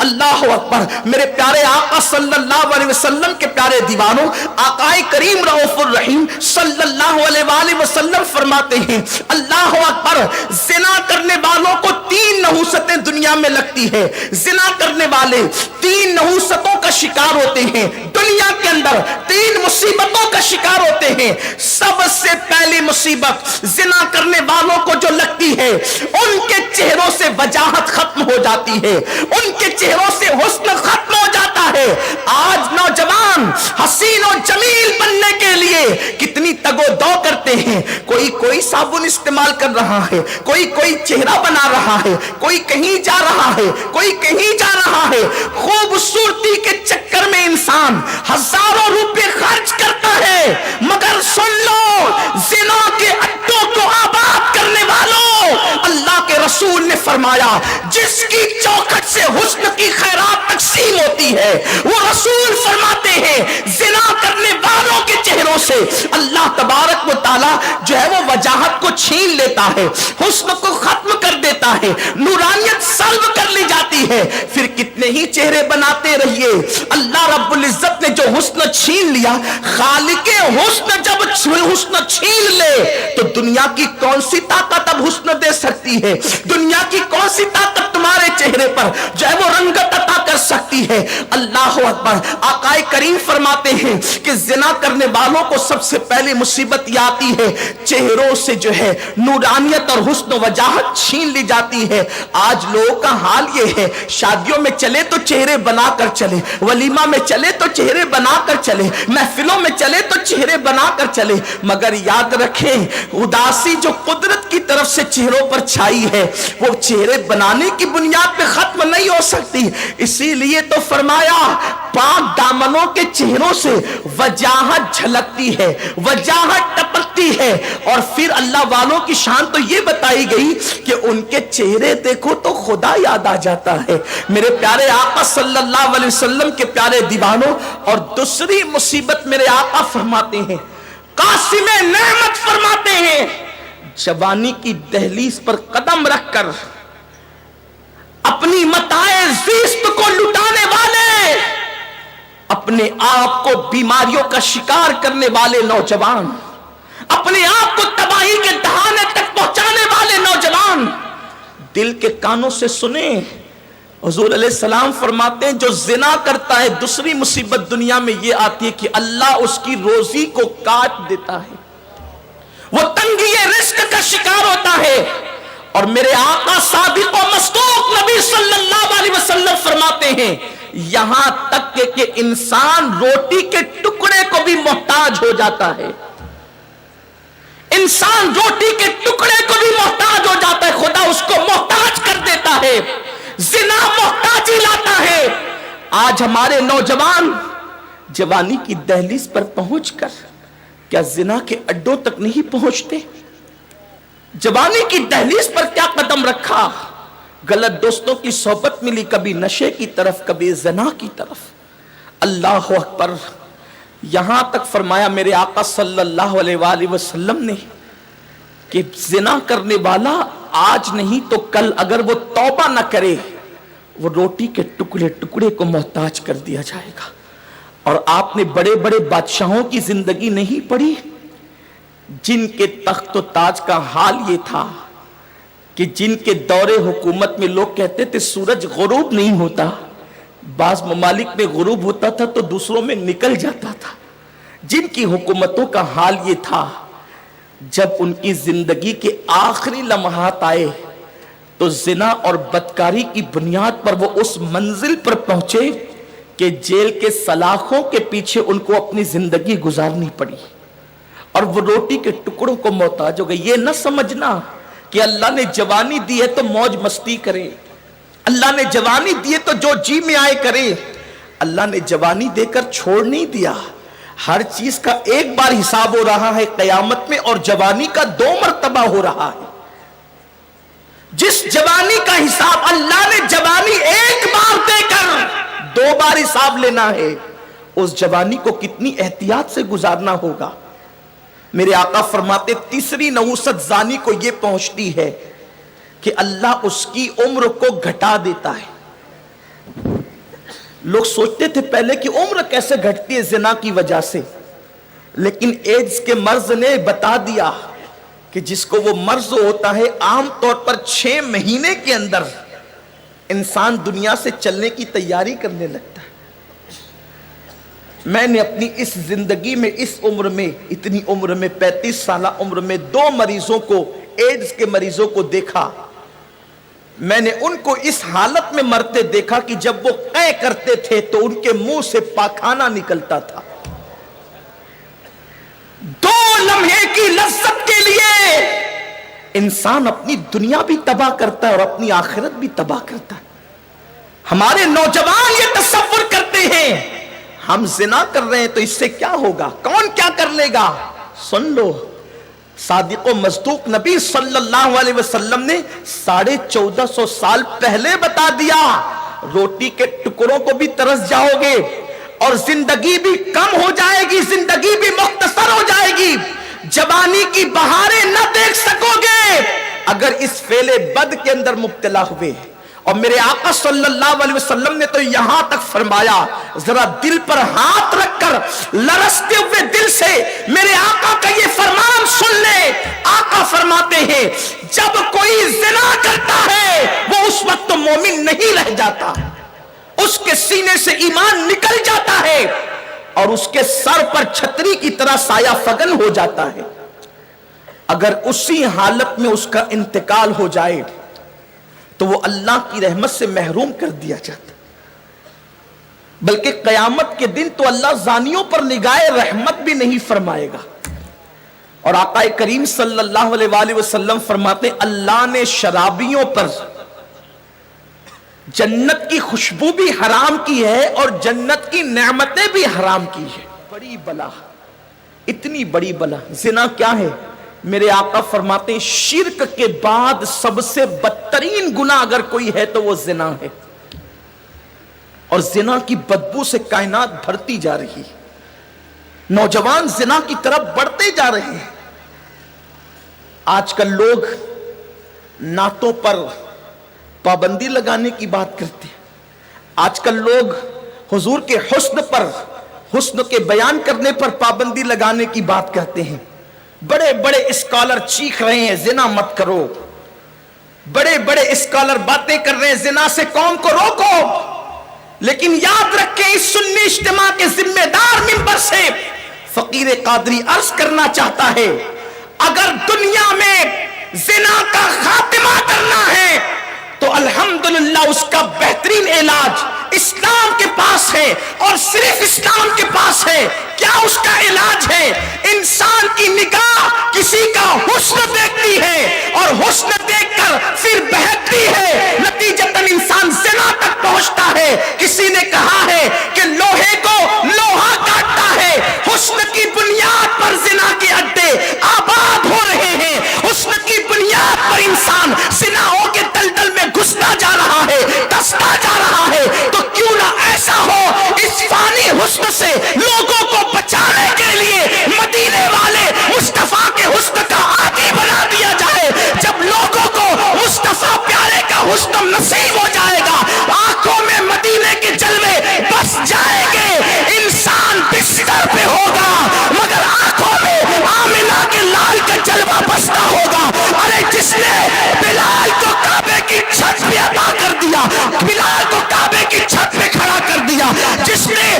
اللہ اکبر۔ میرے پیارے آقا صلی اللہ علیہ وسلم کے پیارے دیوانوں، آقا کریم رؤوف الرحیم صلی اللہ علیہ وآلہ وسلم فرماتے ہیں اللہ اکبر، زنا کرنے والوں کو 3 نحوستیں دنیا میں لگتی ہے۔ زنا کرنے والے 3 نحوستوں کا شکار ہوتے ہیں، دنیا کے اندر 3 مصیبتوں کا شکار ہوتے ہیں۔ سب سے پہلی مصیبت زنا کرنے والوں کو جو لگتی ہے، ان کے چہروں سے وجاہت ختم ہو جاتی ہے، ان کے چہروں سے حسن ختم ہو جاتا ہے۔ آج نوجوان حسین و جمیل بننے کے لیے کتنی تگ و دو کرتے ہیں، کوئی صابن استعمال کر رہا ہے، کوئی چہرہ بنا رہا ہے، کوئی کہیں جا رہا ہے، کوئی کہیں جا رہا ہے۔ خوبصورتی کے چکر میں انسان ہزاروں روپے خرچ کرتا ہے، مگر سن لو، زنا کے اڈوں کو آباد کرنے والوں، اللہ کے رسول نے فرمایا جس کی چوکھٹ سے حسن کی خیرات تقسیم ہوتی ہے، وہ رسول فرماتے ہیں زنا کرنے والوں کے چہروں سے اللہ تبارک و تعالی جو ہے وہ وجاہت کو چھین لیتا ہے، حسن کو ختم کر دیتا ہے، نورانیت سلب کر لی جاتی ہے۔ پھر کتنے ہی چہرے بناتے رہیے، اللہ رب العزت نے جو حسن چھین لیا، خالق حسن جب حسن چھین لے تو دنیا کی کون سی طاقت اب حسن دے سکتی ہے؟ دنیا کی کون سی طاقت تمہارے چہرے پر جو ہے وہ رنگت عطا کر سکتی ہے؟ اللہ اکبر۔ آقا کریم فرماتے ہیں کہ زنا کرنے والوں کو سب سے پہلی مصیبت یہ آتی ہے، چہروں سے جو ہے نورانیت اور حسن و وجاہت چھین لی جاتی ہے۔ آج لوگوں کا حال یہ ہے، شادیوں میں چلے تو چہرے بنا کر چلے، ولیمہ میں چلے تو چہرے بنا کر چلے، محفلوں میں چلے تو چہرے بنا کر چلے، مگر یاد رکھیں اداسی جو قدرت کی طرف سے چہروں پر چھائی ہے، وہ چہرے بنانے کی بنیاد پہ ختم نہیں ہو سکتی۔ اسی لیے تو فرمایا پاک دامنوں کے چہروں سے وجاہت جھلکتی ہے، وجاہت ٹپکتی ہے۔ اور پھر اللہ والوں کی شان تو یہ بتائی گئی کہ ان کے چہرے دیکھو تو خدا یاد آ جاتا ہے۔ میرے پیارے آقا صلی اللہ علیہ وسلم کے پیارے دیوانوں، اور دوسری مصیبت میرے آقا فرماتے ہیں، قاسم نعمت فرماتے ہیں، جوانی کی دہلیز پر قدم رکھ کر اپنی متاع زیست کو لٹانے والے، اپنے آپ کو بیماریوں کا شکار کرنے والے نوجوان، اپنے آپ کو تباہی کے دہانے تک پہنچانے والے نوجوان، دل کے کانوں سے سنیں، حضور علیہ السلام فرماتے ہیں جو زنا کرتا ہے دوسری مصیبت دنیا میں یہ آتی ہے کہ اللہ اس کی روزی کو کاٹ دیتا ہے، وہ تنگی رزق کا شکار ہوتا ہے۔ اور میرے آقا صادق و مصدوق نبی صلی اللہ علیہ وسلم فرماتے ہیں یہاں تک کہ انسان روٹی کے ٹکڑے کو بھی محتاج ہو جاتا ہے، انسان روٹی کے ٹکڑے کو بھی محتاج ہو جاتا ہے، خدا اس کو محتاج کر دیتا ہے، زنا محتاجی لاتا ہے۔ آج ہمارے نوجوان جوانی کی دہلیز پر پہنچ کر کیا زنا کے اڈوں تک نہیں پہنچتے؟ جوانی کی دہلیز پر کیا قدم رکھا؟ غلط دوستوں کی صحبت ملی، کبھی نشے کی طرف، کبھی زنا کی طرف۔ اللہ اکبر۔ یہاں تک فرمایا میرے آقا صلی اللہ علیہ وآلہ وسلم نے کہ زنا کرنے والا آج نہیں تو کل اگر وہ توبہ نہ کرے، وہ روٹی کے ٹکڑے ٹکڑے کو محتاج کر دیا جائے گا۔ اور آپ نے بڑے بڑے بادشاہوں کی زندگی نہیں پڑھی جن کے تخت و تاج کا حال یہ تھا کہ جن کے دور حکومت میں لوگ کہتے تھے سورج غروب نہیں ہوتا، بعض ممالک میں غروب ہوتا تھا تو دوسروں میں نکل جاتا تھا، جن کی حکومتوں کا حال یہ تھا جب ان کی زندگی کے آخری لمحات آئے تو زنا اور بدکاری کی بنیاد پر وہ اس منزل پر پہنچے کہ جیل کے سلاخوں کے پیچھے ان کو اپنی زندگی گزارنی پڑی اور وہ روٹی کے ٹکڑوں کو محتاج ہو گئے۔ یہ نہ سمجھنا کہ اللہ نے جوانی دی ہے تو موج مستی کرے، اللہ نے جوانی دی ہے تو جو جی میں آئے کرے۔ اللہ نے جوانی دے کر چھوڑ نہیں دیا، ہر چیز کا ایک بار حساب ہو رہا ہے قیامت میں، اور جوانی کا 2 مرتبہ ہو رہا ہے۔ جس جوانی کا حساب اللہ نے جوانی ایک بار دے کر 2 بار حساب لینا ہے، اس جوانی کو کتنی احتیاط سے گزارنا ہوگا۔ میرے آقا فرماتے تیسری نحوست زانی کو یہ پہنچتی ہے کہ اللہ اس کی عمر کو گھٹا دیتا ہے۔ لوگ سوچتے تھے پہلے کہ عمر کیسے گھٹتی ہے زنا کی وجہ سے، لیکن ایڈز کے مرض نے بتا دیا کہ جس کو وہ مرض ہوتا ہے عام طور پر 6 مہینے کے اندر انسان دنیا سے چلنے کی تیاری کرنے لگتا ہے۔ میں نے اپنی اس زندگی میں اس عمر میں، اتنی عمر میں 35 سالہ عمر میں 2 مریضوں کو، ایڈز کے مریضوں کو دیکھا۔ میں نے ان کو اس حالت میں مرتے دیکھا کہ جب وہ قے کرتے تھے تو ان کے منہ سے پاخانہ نکلتا تھا۔ 2 لمحے کی لذت کے لیے انسان اپنی دنیا بھی تباہ کرتا ہے اور اپنی آخرت بھی تباہ کرتا ہے۔ ہمارے نوجوان یہ تصور کرتے ہیں ہم زنا کر رہے ہیں تو اس سے کیا ہوگا، کون کیا کر لے گا۔ سن لو، صادق و مصدوق نبی صلی اللہ علیہ وسلم نے 1450 سال پہلے بتا دیا، روٹی کے ٹکڑوں کو بھی ترس جاؤ گے اور زندگی بھی کم ہو جائے گی، زندگی بھی مختصر ہو جائے گی، جوانی کی بہاریں نہ دیکھ سکو گے اگر اس فعل بد کے اندر مبتلا ہوئے۔ اور میرے آقا صلی اللہ علیہ وسلم نے تو یہاں تک فرمایا، ذرا دل پر ہاتھ رکھ کر لرزتے ہوئے دل سے میرے آقا کا یہ فرمان سن لے۔ آقا فرماتے ہیں جب کوئی زنا کرتا ہے وہ اس وقت مومن نہیں رہ جاتا، اس کے سینے سے ایمان نکل جاتا ہے اور اس کے سر پر چھتری کی طرح سایہ فگن ہو جاتا ہے۔ اگر اسی حالت میں اس کا انتقال ہو جائے تو وہ اللہ کی رحمت سے محروم کر دیا جاتا، بلکہ قیامت کے دن تو اللہ زانیوں پر نگاہ رحمت بھی نہیں فرمائے گا۔ اور آقا کریم صلی اللہ علیہ وآلہ وسلم فرماتے اللہ نے شرابیوں پر جنت کی خوشبو بھی حرام کی ہے اور جنت کی نعمتیں بھی حرام کی ہے۔ بڑی بلا، اتنی بڑی بلا زنا کیا ہے؟ میرے آقا فرماتے ہیں شرک کے بعد سب سے بدترین گناہ اگر کوئی ہے تو وہ زنا ہے، اور زنا کی بدبو سے کائنات بھرتی جا رہی، نوجوان زنا کی طرف بڑھتے جا رہے ہیں۔ آج کل لوگ نعتوں پر پابندی لگانے کی بات کرتے ہیں، آج کل لوگ حضور کے حسن پر، حسن کے بیان کرنے پر پابندی لگانے کی بات کرتے ہیں۔ بڑے بڑے اسکالر چیخ رہے ہیں زنا مت کرو، بڑے بڑے اسکالر باتیں کر رہے ہیں زنا سے قوم کو روکو، لیکن یاد رکھیں اس سنی اجتماع کے ذمہ دار منبر سے فقیر قادری عرض کرنا چاہتا ہے اگر دنیا میں زنا کا خاتمہ کرنا ہے تو الحمدللہ اس کا بہترین علاج اسلام کے پاس ہے اور صرف اسلام کے پاس ہے۔ کیا اس کا علاج ہے؟ انسان کی نگاہ کسی کا حسن دیکھتی ہے اور حسن دیکھ کر پھر بہتتی ہے، نتیجتاً انسان زنا تک پہنچتا ہے۔ کسی نے کہا ہے کہ لوہے کو لوہا کاٹتا ہے، حسن کی بنیاد پر زنا کے اڈے آباد ہو رہے ہیں، حسن کی بنیاد پر انسان زناؤں کے دلدل میں گھستا جا رہا ہے، دستا جا رہا ہے۔ تو کیوں نہ ایسا ہو اس فانی حسن سے لوگوں کو بچانے کے لیے مدینے والے مصطفیٰ کے حسن کا عادی بنا دیا جائے۔ جب لوگوں کو مصطفیٰ پیارے کا حسن نصیب ہو جائے گا، آنکھوں میں مدینے کے جلوے بس جائیں گے، انسان بستر پہ ہوگا مگر آنکھوں میں آمنہ کے لال کا جلوہ بستا ہوگا۔ ارے جس نے بلال کو کعبے کی چھت پہ عطا کر دیا، بلال کو کعبے کی چھت پہ کھڑا کر دیا، جس نے